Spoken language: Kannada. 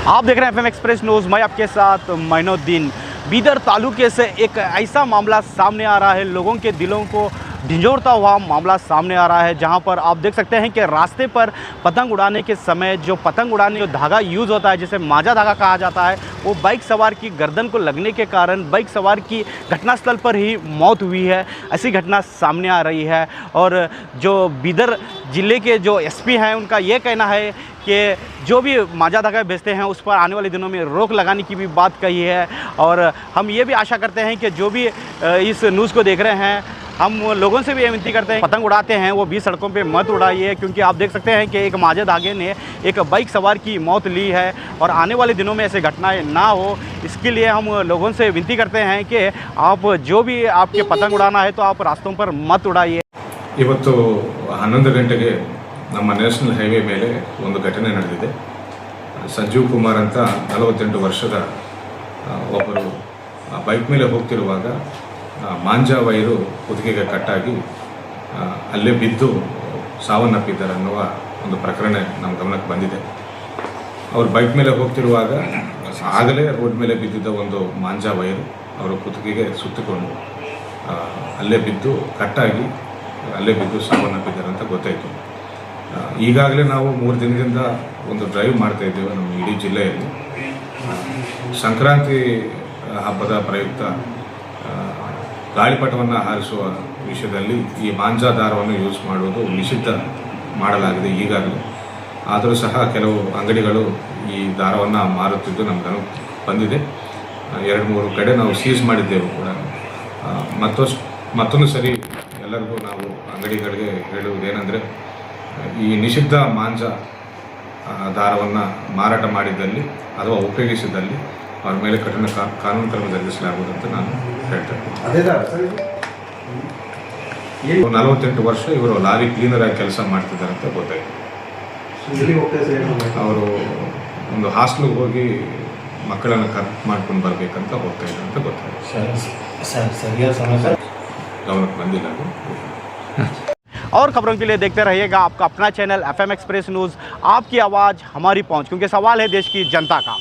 आप देख रहे हैं एफएम एक्सप्रेस न्यूज़। मैं आपके साथ मोइनुद्दीन। बीदर तालुके से एक ऐसा मामला सामने आ रहा है, लोगों के दिलों को झंझोड़ता हुआ मामला सामने आ रहा है, जहां पर आप देख सकते हैं कि रास्ते पर पतंग उड़ाने के समय जो पतंग उड़ाने जो धागा यूज़ होता है, जिसे माजा धागा कहा जाता है, वो बाइक सवार की गर्दन को लगने के कारण बाइक सवार की घटनास्थल पर ही मौत हुई है। ऐसी घटना सामने आ रही है और जो बीदर ज़िले के जो एसपी हैं, उनका ये कहना है कि जो भी माजा धागा बेचते हैं उस पर आने वाले दिनों में रोक लगाने की भी बात कही है। और हम ये भी आशा करते हैं कि जो भी इस न्यूज़ को देख रहे हैं, हम लोगों से भी ये विनती करते हैं, पतंग उड़ाते हैं वो भी सड़कों पे मत उड़ाइए, क्योंकि आप देख सकते हैं कि एक माजा धागे ने एक बाइक सवार की मौत ली है और आने वाले दिनों में ऐसे घटनाएं ना हो, इसके लिए हम लोगों से विनती करते हैं कि आप जो भी आपके पतंग उड़ाना है तो आप रास्तों पर मत उड़ाइए। ಇವತ್ತು 11 ಗಂಟೆಗೆ ನಮ್ಮ ನ್ಯಾಷನಲ್ ಹೈವೇ ಮೇಲೆ ಒಂದು ಘಟನೆ ನಡೆದಿದೆ. ಸಂಜೀವ್ ಕುಮಾರ್ ಅಂತ 48 ವರ್ಷದ ಒಬ್ಬರು ಬೈಕ್ ಮೇಲೆ ಹೋಗ್ತಿರುವಾಗ ಮಾಂಜಾ ವೈರು ಕುತ್ತಿಗೆಗೆ ಕಟ್ಟಾಗಿ ಅಲ್ಲೇ ಬಿದ್ದು ಸಾವನ್ನಪ್ಪಿದ್ದಾರೆ ಅನ್ನುವ ಒಂದು ಪ್ರಕರಣ ನಮ್ಮ ಗಮನಕ್ಕೆ ಬಂದಿದೆ. ಅವರು ಬೈಕ್ ಮೇಲೆ ಹೋಗ್ತಿರುವಾಗ ಆಗಲೇ ರೋಡ್ ಮೇಲೆ ಬಿದ್ದಿದ್ದ ಒಂದು ಮಾಂಜಾ ವೈರು ಅವರ ಕುತ್ತಿಗೆಗೆ ಸುತ್ತಿಕೊಂಡು ಅಲ್ಲೇ ಬಿದ್ದು ಕಟ್ಟಾಗಿ ಅಲ್ಲೇ ಬಿದ್ದು ಸಾವನ್ನಪ್ಪಿದ್ದಾರೆ ಅಂತ ಗೊತ್ತಾಯಿತು. ಈಗಾಗಲೇ ನಾವು 3 ದಿನದಿಂದ ಒಂದು ಡ್ರೈವ್ ಮಾಡ್ತಾ ಇದ್ದೇವೆ ನಮ್ಮ ಇಡೀ ಜಿಲ್ಲೆಯಲ್ಲಿ. ಸಂಕ್ರಾಂತಿ ಹಬ್ಬದ ಪ್ರಯುಕ್ತ ಗಾಳಿಪಟವನ್ನು ಹಾರಿಸುವ ವಿಷಯದಲ್ಲಿ ಈ ಮಾಂಜಾ ದಾರವನ್ನು ಯೂಸ್ ಮಾಡುವುದು ನಿಷಿದ್ಧ ಮಾಡಲಾಗಿದೆ ಈಗಾಗಲೇ. ಆದರೂ ಸಹ ಕೆಲವು ಅಂಗಡಿಗಳು ಈ ದಾರವನ್ನು ಮಾರುತ್ತಿದ್ದು ನಮ್ಗೆ ಬಂದಿದೆ. 2-3 ಕಡೆ ನಾವು ಸೀಸ್ ಮಾಡಿದ್ದೆವು ಕೂಡ. ಮತ್ತೊಂದು ಸರಿ ಎಲ್ಲರಿಗೂ ನಾವು ಅಂಗಡಿಗಳಿಗೆ ಹೇಳುವುದೇನೆಂದರೆ, ಈ ನಿಷಿದ್ಧ ಮಾಂಜಾ ದಾರವನ್ನು ಮಾರಾಟ ಮಾಡಿದ್ದಲ್ಲಿ ಅಥವಾ ಉಪಯೋಗಿಸಿದಲ್ಲಿ ಅವ್ರ ಮೇಲೆ ಕಠಿಣ ಕಾನೂನು ಕ್ರಮ ಜರುಗಿಸಲಾಗುವುದು ಅಂತ ನಾನು ಹೇಳ್ತೇನೆ. 48 ವರ್ಷ ಇವರು ಲಾರಿ ಕ್ಲೀನರ್ ಆಗಿ ಕೆಲಸ ಮಾಡ್ತಿದ್ದಾರೆ ಅಂತ ಗೊತ್ತಾಯಿತು. ಅವರು ಒಂದು ಹಾಸ್ಟೆಲ್ಗೆ ಹೋಗಿ ಮಕ್ಕಳನ್ನು ಕರೆಕ್ಟ್ ಮಾಡ್ಕೊಂಡು ಬರಬೇಕಂತ ಹೋಗ್ತಾ ಇದ್ದಾರೆ ಅಂತ ಗೊತ್ತಾಯಿತು. ಗಮನಕ್ಕೆ ಬಂದಿಲ್ಲ. और खबरों के लिए देखते रहिएगा आपका अपना चैनल एफएम एक्सप्रेस न्यूज़, आपकी आवाज़ हमारी पहुंच, क्योंकि सवाल है देश की जनता का।